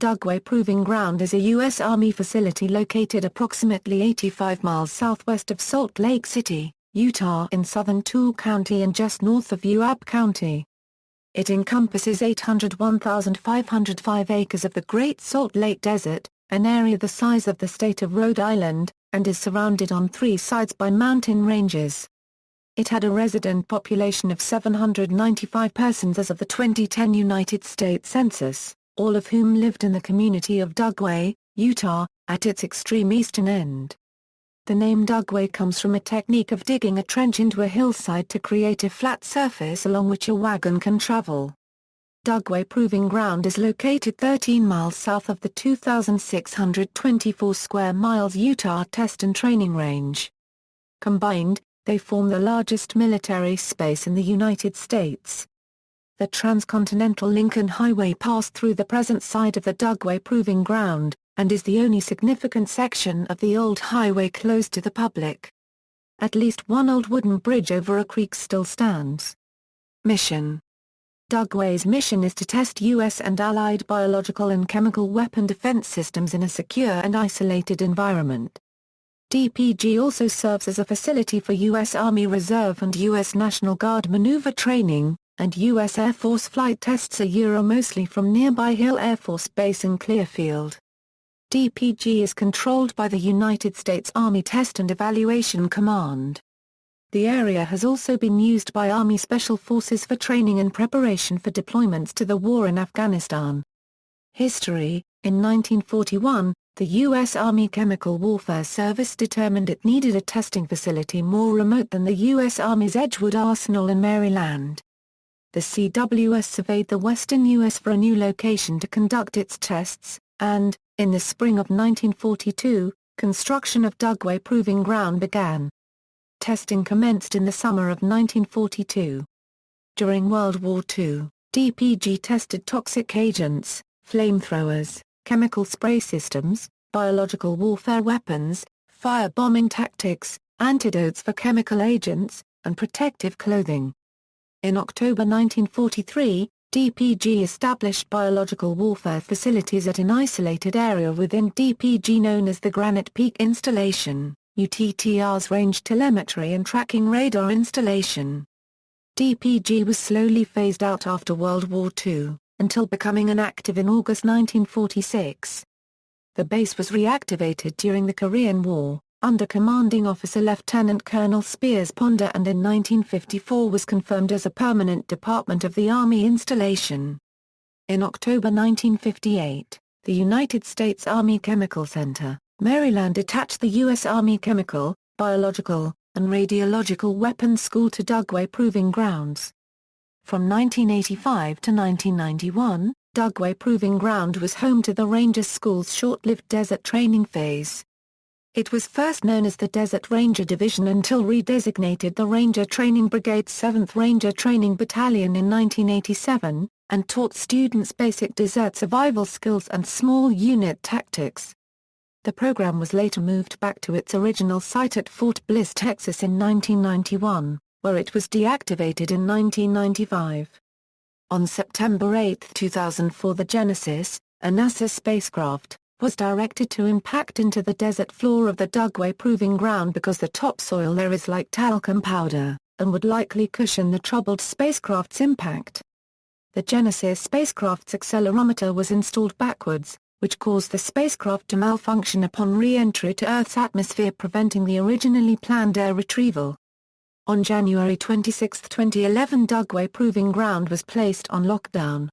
Dugway Proving Ground is a U.S. Army facility located approximately 85 miles southwest of Salt Lake City, Utah in southern Tooele County and just north of Juab County. It encompasses 801,505 acres of the Great Salt Lake Desert, an area the size of the state of Rhode Island, and is surrounded on three sides by mountain ranges. It had a resident population of 795 persons as of the 2010 United States Census, all of whom lived in the community of Dugway, Utah, at its extreme eastern end. The name Dugway comes from a technique of digging a trench into a hillside to create a flat surface along which a wagon can travel. Dugway Proving Ground is located 13 miles south of the 2,624 square miles Utah Test and Training Range. Combined, they form the largest military space in the United States. The transcontinental Lincoln Highway passed through the present site of the Dugway Proving Ground, and is the only significant section of the old highway closed to the public. At least one old wooden bridge over a creek still stands. Mission: Dugway's mission is to test U.S. and Allied biological and chemical weapon defense systems in a secure and isolated environment. DPG also serves as a facility for U.S. Army Reserve and U.S. National Guard maneuver training, and U.S. Air Force flight tests mostly from nearby Hill Air Force Base in Clearfield. DPG is controlled by the United States Army Test and Evaluation Command. The area has also been used by Army Special Forces for training and preparation for deployments to the war in Afghanistan. History: in 1941, the U.S. Army Chemical Warfare Service determined it needed a testing facility more remote than the U.S. Army's Edgewood Arsenal in Maryland. The CWS surveyed the western U.S. for a new location to conduct its tests, and, in the spring of 1942, construction of Dugway Proving Ground began. Testing commenced in the summer of 1942. During World War II, DPG tested toxic agents, flamethrowers, chemical spray systems, biological warfare weapons, firebombing tactics, antidotes for chemical agents, and protective clothing. In October 1943, DPG established biological warfare facilities at an isolated area within DPG known as the Granite Peak Installation, UTTR's range telemetry and tracking radar installation. DPG was slowly phased out after World War II, until becoming inactive in August 1946. The base was reactivated during the Korean War, under Commanding Officer Lieutenant Colonel Spears Ponder, and in 1954 was confirmed as a permanent department of the Army installation. In October 1958, the United States Army Chemical Center, Maryland attached the U.S. Army Chemical, Biological, and Radiological Weapons School to Dugway Proving Grounds. From 1985 to 1991, Dugway Proving Ground was home to the Ranger School's short-lived desert training phase. It was first known as the Desert Ranger Division until redesignated the Ranger Training Brigade's 7th Ranger Training Battalion in 1987, and taught students basic desert survival skills and small unit tactics. The program was later moved back to its original site at Fort Bliss, Texas in 1991, where it was deactivated in 1995. On September 8, 2004, the Genesis, a NASA spacecraft, was directed to impact into the desert floor of the Dugway Proving Ground because the topsoil there is like talcum powder, and would likely cushion the troubled spacecraft's impact. The Genesis spacecraft's accelerometer was installed backwards, which caused the spacecraft to malfunction upon re-entry to Earth's atmosphere, preventing the originally planned air retrieval. On January 26, 2011, Dugway Proving Ground was placed on lockdown.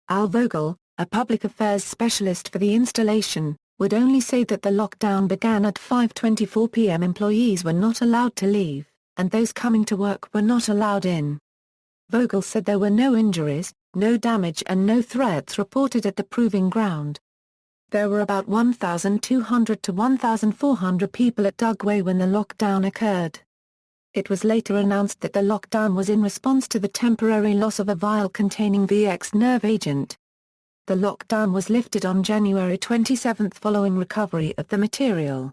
Al Vogel, a public affairs specialist for the installation, would only say that the lockdown began at 5:24 p.m. Employees were not allowed to leave, and those coming to work were not allowed in. Vogel said there were no injuries, no damage and no threats reported at the proving ground. There were about 1,200 to 1,400 people at Dugway when the lockdown occurred. It was later announced that the lockdown was in response to the temporary loss of a vial containing VX nerve agent. The lockdown was lifted on January 27 following recovery of the material.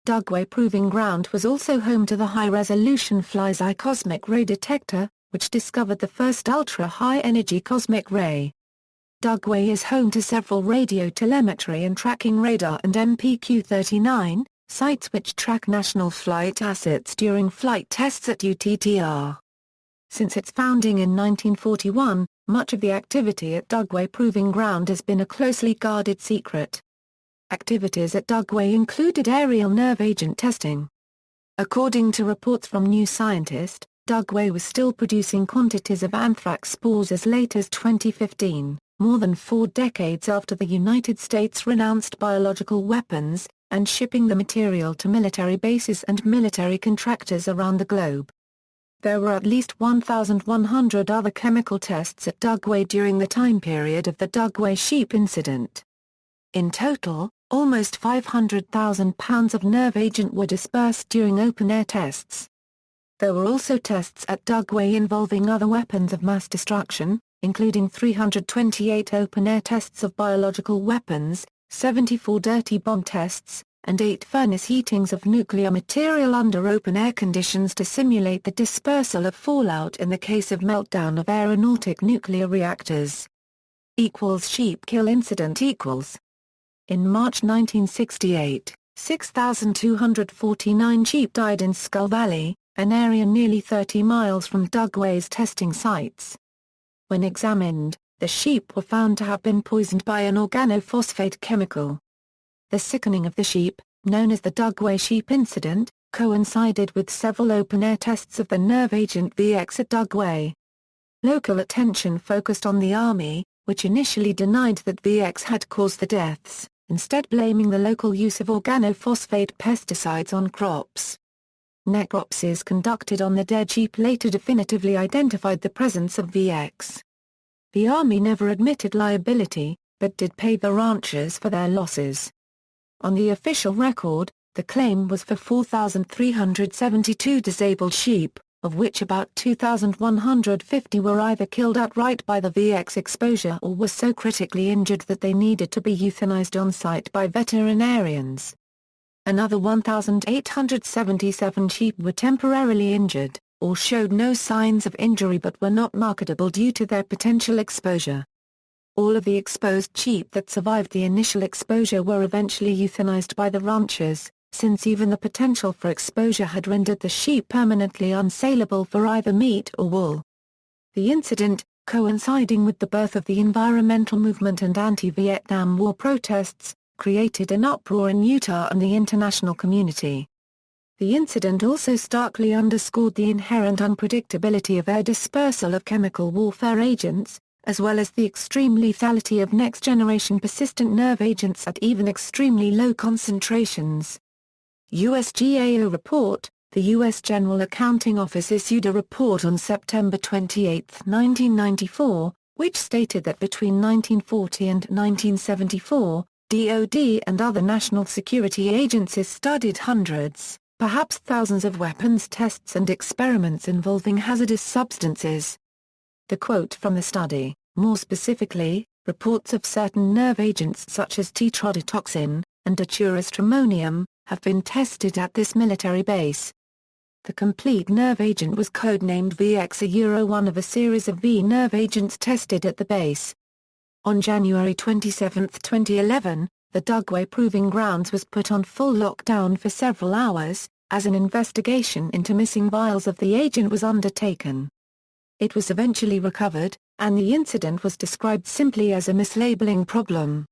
Dugway Proving Ground was also home to the high-resolution fly's-eye cosmic ray detector, which discovered the first ultra-high-energy cosmic ray. Dugway is home to several radio telemetry and tracking radar and MPQ-39 sites which track national flight assets during flight tests at UTTR. Since its founding in 1941, much of the activity at Dugway Proving Ground has been a closely guarded secret. Activities at Dugway included aerial nerve agent testing. According to reports from New Scientist, Dugway was still producing quantities of anthrax spores as late as 2015, more than 4 decades after the United States renounced biological weapons, and shipping the material to military bases and military contractors around the globe. There were at least 1,100 other chemical tests at Dugway during the time period of the Dugway sheep incident. In total, almost 500,000 pounds of nerve agent were dispersed during open-air tests. There were also tests at Dugway involving other weapons of mass destruction, including 328 open-air tests of biological weapons, 74 dirty bomb tests, and 8 furnace heatings of nuclear material under open-air conditions to simulate the dispersal of fallout in the case of meltdown of aeronautic nuclear reactors. Sheep kill incident equals. In March 1968, 6,249 sheep died in Skull Valley, an area nearly 30 miles from Dugway's testing sites. When examined, the sheep were found to have been poisoned by an organophosphate chemical. The sickening of the sheep, known as the Dugway sheep incident, coincided with several open-air tests of the nerve agent VX at Dugway. Local attention focused on the Army, which initially denied that VX had caused the deaths, instead blaming the local use of organophosphate pesticides on crops. Necropsies conducted on the dead sheep later definitively identified the presence of VX. The Army never admitted liability, but did pay the ranchers for their losses. On the official record, the claim was for 4,372 disabled sheep, of which about 2,150 were either killed outright by the VX exposure or were so critically injured that they needed to be euthanized on site by veterinarians. Another 1,877 sheep were temporarily injured, or showed no signs of injury but were not marketable due to their potential exposure. All of the exposed sheep that survived the initial exposure were eventually euthanized by the ranchers, since even the potential for exposure had rendered the sheep permanently unsaleable for either meat or wool. The incident, coinciding with the birth of the environmental movement and anti-Vietnam War protests, created an uproar in Utah and the international community. The incident also starkly underscored the inherent unpredictability of air dispersal of chemical warfare agents, as well as the extreme lethality of next-generation persistent nerve agents at even extremely low concentrations. USGAO report: the U.S. General Accounting Office issued a report on September 28, 1994, which stated that between 1940 and 1974, DoD and other national security agencies studied hundreds, perhaps thousands of weapons tests and experiments involving hazardous substances. The quote from the study, more specifically, reports of certain nerve agents such as tetrodotoxin and deuterostramonium have been tested at this military base. The complete nerve agent was codenamed VX, one of a series of V nerve agents tested at the base. On January 27, 2011, the Dugway Proving Grounds was put on full lockdown for several hours, as an investigation into missing vials of the agent was undertaken. It was eventually recovered, and the incident was described simply as a mislabeling problem.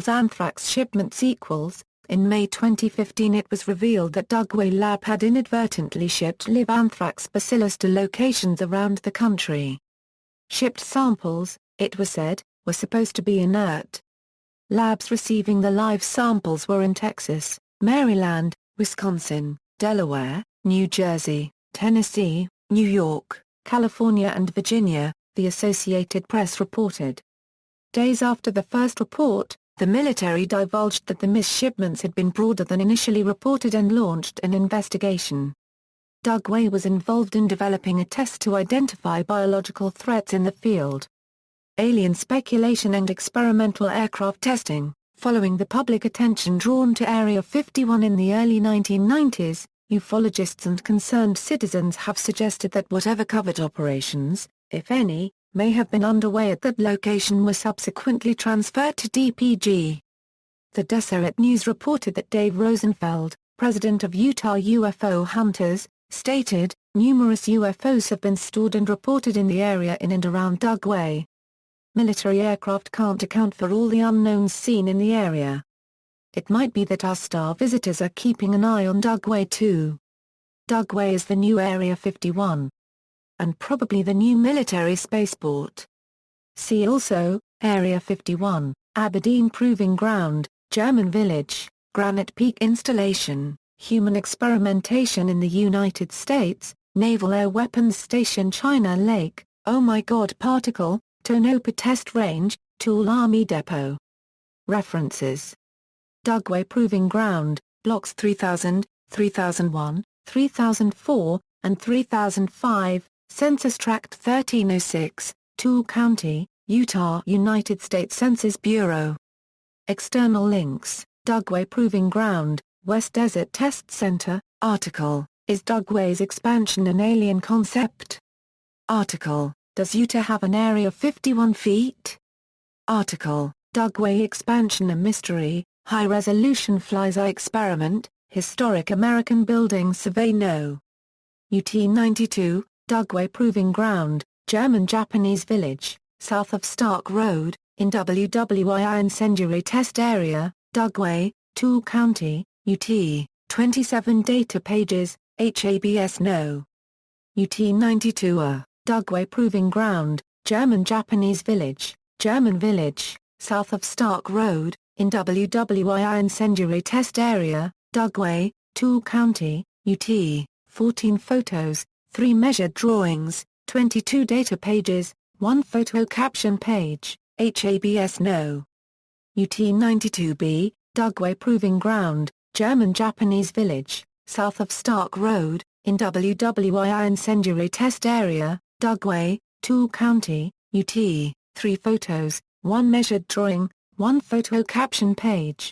Anthrax shipments equals. In May 2015 it was revealed that Dugway Lab had inadvertently shipped live anthrax bacillus to locations around the country. Shipped samples, it was said, were supposed to be inert. Labs receiving the live samples were in Texas, Maryland, Wisconsin, Delaware, New Jersey, Tennessee, New York, California and Virginia, the Associated Press reported. Days after the first report, the military divulged that the misshipments had been broader than initially reported and launched an investigation. Dugway was involved in developing a test to identify biological threats in the field. Alien speculation and experimental aircraft testing. Following the public attention drawn to Area 51 in the early 1990s, ufologists and concerned citizens have suggested that whatever covert operations, if any, may have been underway at that location were subsequently transferred to DPG. The Deseret News reported that Dave Rosenfeld, president of Utah UFO Hunters, stated, "Numerous UFOs have been stored and reported in the area in and around Dugway. Military aircraft can't account for all the unknowns seen in the area. It might be that our star visitors are keeping an eye on Dugway too. Dugway is the new Area 51. And probably the new military spaceport." See also, Area 51, Aberdeen Proving Ground, German Village, Granite Peak Installation, Human Experimentation in the United States, Naval Air Weapons Station China Lake, Oh My God Particle, Tonopah Test Range, Tooele Army Depot. References: Dugway Proving Ground, Blocks 3000, 3001, 3004, and 3005, Census Tract 1306, Tooele County, Utah, United States Census Bureau. External links: Dugway Proving Ground, West Desert Test Center. Article, Is Dugway's expansion an alien concept? Article, Does Utah have an area of 51 feet? Article, Dugway expansion a mystery, high-resolution fly's-eye experiment, historic American building survey no. UT 92, Dugway Proving Ground, German-Japanese Village, south of Stark Road, in WWII Incendiary Test Area, Dugway, Tooele County, UT, 27 data pages, HABS no. UT 92A, Dugway Proving Ground, German-Japanese Village, German Village, south of Stark Road, in WWII Incendiary Test Area, Dugway, Tooele County, UT, 14 photos, 3 measured drawings, 22 data pages, 1 photo caption page, HABS no. UT 92B, Dugway Proving Ground, German-Japanese Village, south of Stark Road, in WWII Incendiary Test Area, Dugway, Tooele County, UT, 3 photos, 1 measured drawing, 1 photo caption page,